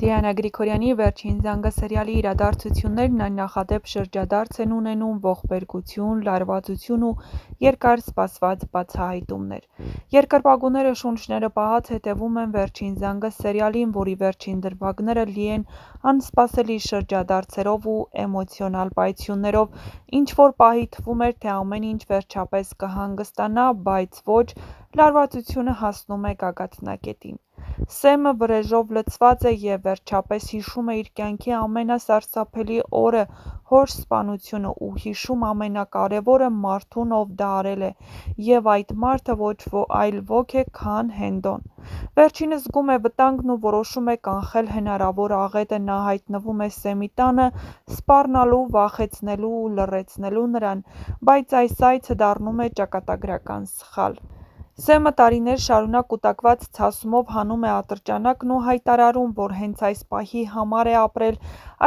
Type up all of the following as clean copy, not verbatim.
Դիանա Գրիգորյանի «Վերջին զանգը» սերիալի իրադարձություններն աննախադեպ շրջադարձ են ունենում ողբերգություն, լարվածություն ու երկար սպասված բացահայտումներ։ Երկրպագուները շունչները պահած հետևում են «Վերջին զանգը» սերիալին, որի վերջին դրվագները լի են անսպասելի շրջադարձերով ու էմոցիոնալ պայթյուններով։ Ինչ-որ պահի թվում էր, թե ամեն ինչ վերջապես կհանգստանա, բայց ոչ, լարվածությունը հասնում է գագաթնակետին։ Սեմը վրեժով լցված է և վերջապես հիշում է իր կյանքի ամենասարսափելի օրը, հոր սպանությունը, ու հիշում ամենակարևորը՝ մարդուն, ով դա արել է, և այդ մարդը ոչ այլ ոք է, քան Հենդոն։ Վերջինս զգում է վտանգն ու որոշում է կանխել հնարավոր աղետը։ Նա հայտնվում է Սեմի տանը՝ սպառնալու, վախեցնելու ու լռեցնելու նրան, բայց այս այցը դառնում է ճակատագրական սխալ։ Սեմը տարիներ շարունակ կուտակված ցասումով հանում է ատրճանակն ու հայտարարում, որ հենց այս պահի համար է ապրել։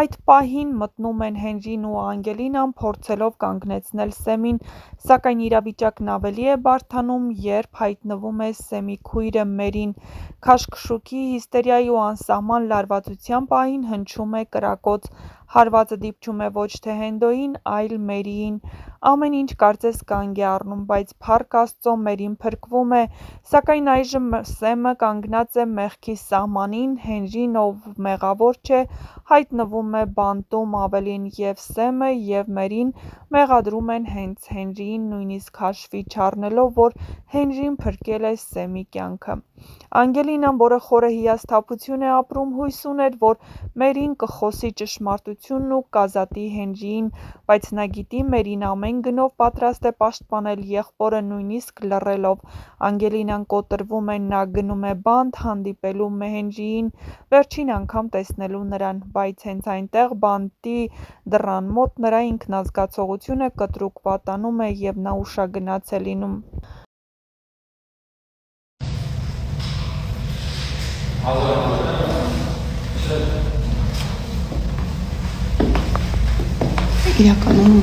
Այդ պահին մտնում են Հենրին ու Անգելինան, փորձելով կանգնեցնել Սեմին, սակայն իրավիճակն ավելի է բարդանում, երբ հայտնվում է Սեմի քույրը Մերին։ Քաշքշուկի, հիստերիայի ու անսահման լարվածության պահին հնչում է կրակոց։ Հարվածը դիպչում է ոչ թե Հենդոյին, այլ Մերիին։ Ամեն ինչ կարծես կանգ է առնում, բայց փառք Աստծո, Մերին փրկվում է, սակայն այժմ Սեմը կանգնած է մեղքի սահմանին։ Հենրին, ով մեղավոր չէ, հայտնվում է բանտում, ավելին, և Սեմը և Մերին մեղադրում են հենց Հենրիին, նույնիսկ հաշվի չառնելով, որ Հենրին փրկել է Սեմի կյանքը։ Անգելինան, որը խորը հիասթափություն է ապրում, հույս ուներ, որ Մերին կխոսի ճշմարտությունն ու կազատի Հենրիին, բայց նա գիտի՝ Մերին ամեն գնով պատրաստ է պաշտպանել եղբորը, նույնիսկ լռելով։ Անգելինան կոտրվում է, նա գնում է բանտ՝ հանդիպելու Հենրիին, վերջին անգամ տեսնելու նրան, բայց հենց այնտեղ, բանտի դռան մոտ, նրա ինքնազգացողությունը կտրուկ վատանում է, և նա ուշագնաց է լինում։ Իրականում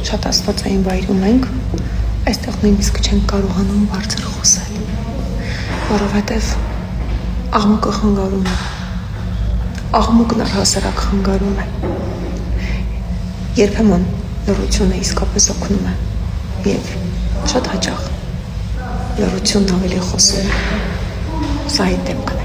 շատ աստվածային վայրում ենք, այստեղ նույնիսկ չենք կարողանում բարձր խոսել, որովհետև աղմուկը խանգարում է, աղմուկն առհասարակ խանգարում է։ Երբեմն լռությունը իսկապես օգնում է, և շատ հաճախ լռությունն ավելի խոսում է։ Սա այդ դեպքն է։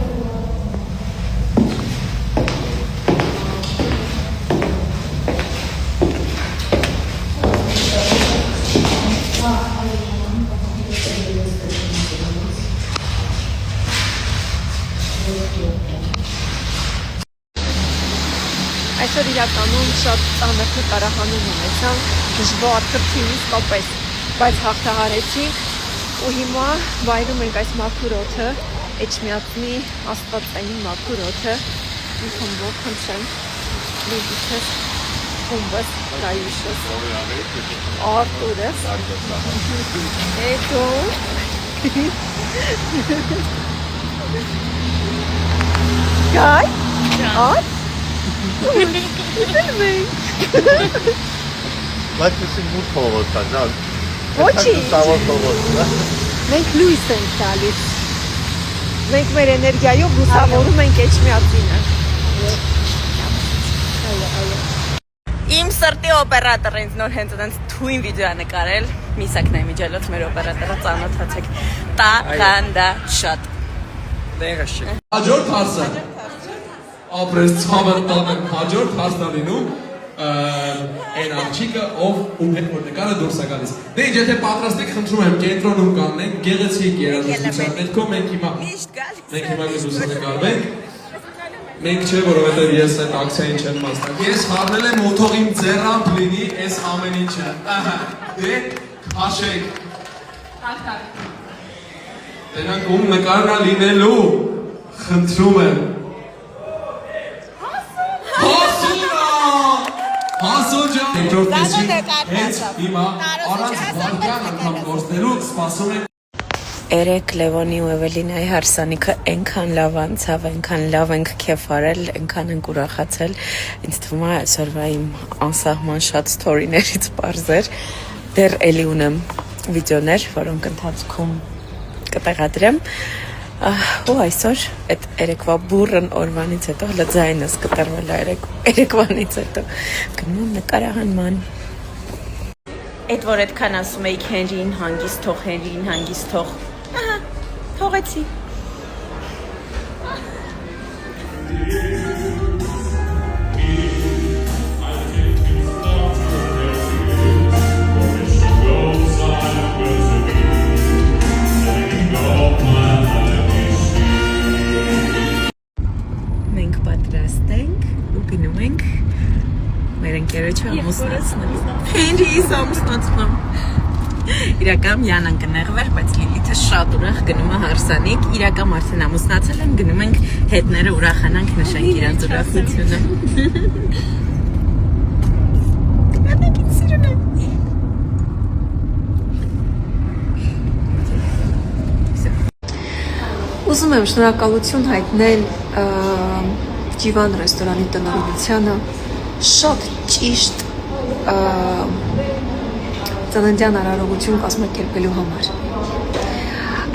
Այսօր իրականում շատ ծանր նկարահանում ունեցանք, դժվար, քրթին իսկապես, բայց հաղթահարեցինք ու հիմա վայրում ենք այս մաքուր օդը, Էջմիածնի աստվածային մաքուր օդը, մի խմբով խնդրեմ, լիվիցս, խումբս, կայուշս, Արտուրս, հետո, Գայ, Ատ, Ուր մենք։ Բայց ուսի մուր փողոց կա, ջան։ Ոչինչ։ Մենք լույս ենք տալիս։ Մենք մեր էներգիայով լուսավորում ենք Էջմիածինը։ Իմ սրտի օպերատորը ինձ նոր հենց այնց թույն վիդեո է նկարել։ Միսակն է միջելոց մեր օպերատորը, ծանոթացեք։ Տաղանդա շատ։ Դեղը շիկ։ Հաջորդ հարցը։ Ապրես ցավը տանեմ, հաջորդ հարցն է լինում այն աղջիկը, ով ում հետ որ նկարը դուրս է գալիս։ Դե ինչ եթե պատրաստ եք, խնդրում եմ կենտրոնում կանգնենք, գեղեցիկ երաժշտության պետքով մենք հիմա լուսանկարվենք։ Մենք չէ, որովհետև ես այդ ակցիային չեմ մասնակցել։ Ես խառնել եմ օթող իմ ձեռամբ լինի այս ամեն ինչը։ Ահա, դե քաշեք։ Դրանք ում նկարն է լինելու, խնդրում եմ։ Հասուն ջան, երկրորդ տեսին, հենց հիմա առանց վարկյան անգամ գործնելու սպասում ենք։ Երեք Լևոնի ու Էվելինայի հարսանիքը այնքան լավ անցավ, այնքան լավ ենք քեֆ արել, այնքան ենք ուրախացել։ Ինձ թվում է այսօրվա իմ անսահման շատ սթորիներից պարզեր։ Դեռ էլի ունեմ վիդեոներ, որոնք ընթացքում կտեղադրեմ։ Ու այսօր այդ երեկվա բուրըն օրվանից հետո հələ ձայնս կտրվել է երեկվանից հետո գնում եմ նկարահանման։ Այդ որ այդքան ասում էիք Հենրին հանգիստ թող, ահա, թողեցի։ Մենք պատրաստ ենք ու գնում ենք մեր ընկերոջը ամուսնացնելու։ Հենրիս ամուսնացնում։ Իրական Յանան կնեղվեր, բայց Լիլիթը շատ ուրախ գնում է հարսանիք։ Իրական արդեն ամուսնացել են, գնում ենք հետները ուրախանանք, նշենք իրանց ուրախությունը։ Կանեքին սիրուն է։ Ուզում եմ շնորհակալություն հայտնել Ջիվան ռեստորանի տնօրինությանը շատ ճիշտ ծննդյան արարողություն կազմակերպելու համար։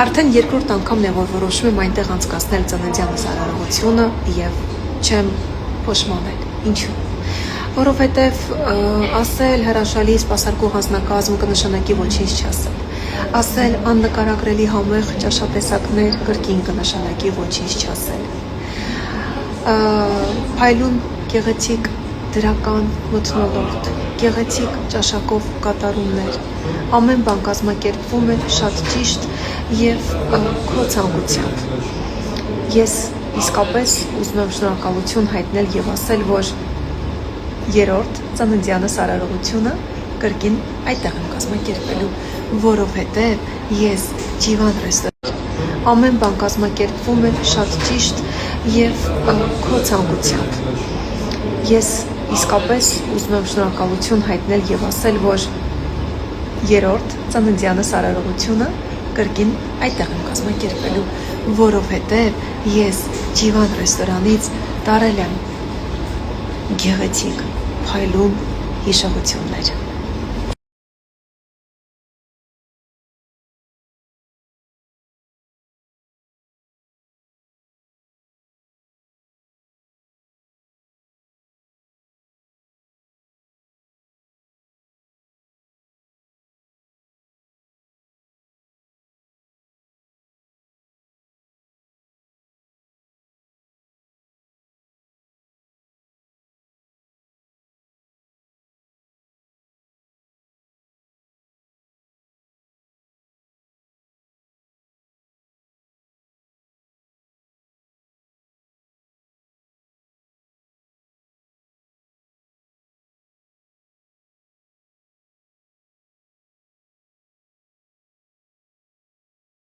Արդեն երկրորդ անգամն է, որ որոշում եմ այնտեղ անցկացնել ծննդյանս արարողությունը եւ չեմ փոշմանել։ Ինչու՞։ Որովհետեւ ասել հրաշալի սպասարկող անձնակազմ կնշանակի ոչինչ չասել։ Ասել աննկարագրելի համեղ ճաշատեսակներ կրկին կնշանակի ոչինչ չասել։ Փայլուն գեղեցիկ դրական մթնոլորտ, գեղեցիկ ճաշակով կատարումներ, ամեն բան կազմակերպվում է շատ ճիշտ եւ քո ցանկությամբ։ Ես իսկապես ուզում եմ շնորհակալություն հայտնել եւ ասել, որ երրորդ ծննդյանս արարողությունը կրկին այդտեղ եմ կազմակերպելու, որովհետեւ ես Ջիվան ռեստորան ամեն բան կազմակերպվում է շատ ճիշտ եւ քո ցանկությամբ։ Ես իսկապես ուզում եմ շնորհակալություն հայտնել եւ ասել, որ երրորդ ծննդյանս արարողությունը կրկին այդտեղ եմ կազմակերպելու, որովհետեւ ես Ջիվան ռեստորանից տարել եմ գեղեցիկ, փայլուն հիշողություններ։